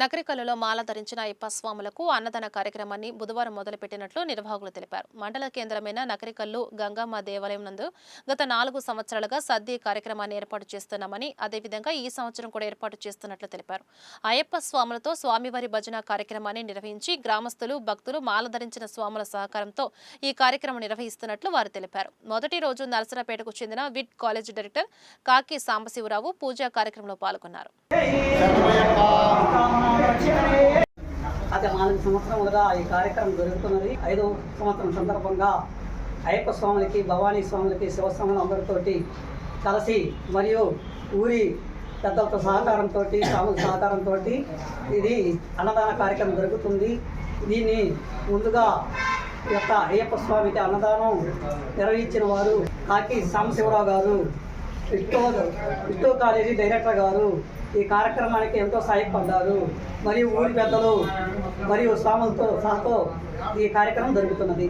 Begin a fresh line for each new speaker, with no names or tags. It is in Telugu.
నకరికల్లులో మాల ధరించిన అయ్యప్ప స్వాములకు అన్నదాన కార్యక్రమాన్ని బుధవారం మొదలుపెట్టినట్లు నిర్వాహకులు తెలిపారు. మండల కేంద్రమైన నకరికల్లు గంగమ్మ దేవాలయం నందు గత 4 సంవత్సరాలుగా సద్ది కార్యక్రమాన్ని ఏర్పాటు చేస్తున్నామని, అదేవిధంగా ఈ సంవత్సరం కూడా ఏర్పాటు చేస్తున్నట్లు తెలిపారు. అయ్యప్ప స్వాములతో స్వామివారి భజన కార్యక్రమాన్ని నిర్వహించి గ్రామస్తులు, భక్తులు మాల ధరించిన స్వాముల సహకారంతో ఈ కార్యక్రమం నిర్వహిస్తున్నట్లు వారు తెలిపారు. మొదటి రోజు నరసరాపేటకు చెందిన విట్ కాలేజ్ డైరెక్టర్ కాకి సాంబశివరావు పూజా కార్యక్రమంలో పాల్గొన్నారు.
గత 4 సంవత్సరములుగా ఈ కార్యక్రమం జరుగుతున్నది. 5వ సంవత్సరం సందర్భంగా అయ్యప్ప స్వాములకి, భవానీ స్వాములకి, శివస్వాములు అందరితోటి కలిసి మరియు ఊరి పెద్దలతో సహకారంతో, స్వాముల సహకారంతో ఇది అన్నదాన కార్యక్రమం జరుగుతుంది. దీన్ని ముందుగా ఈ యొక్క అయ్యప్ప స్వామికి అన్నదానం నిర్వహించిన వారు కాకి సాంబశివరావు గారు, ఇట్టో కాలేజీ డైరెక్టర్ గారు ఈ కార్యక్రమానికి ఎంతో సహాయపడ్డారు. మరియు ఊరి పెద్దలు మరియు స్వాములతో సహతో ఈ కార్యక్రమం జరుగుతున్నది.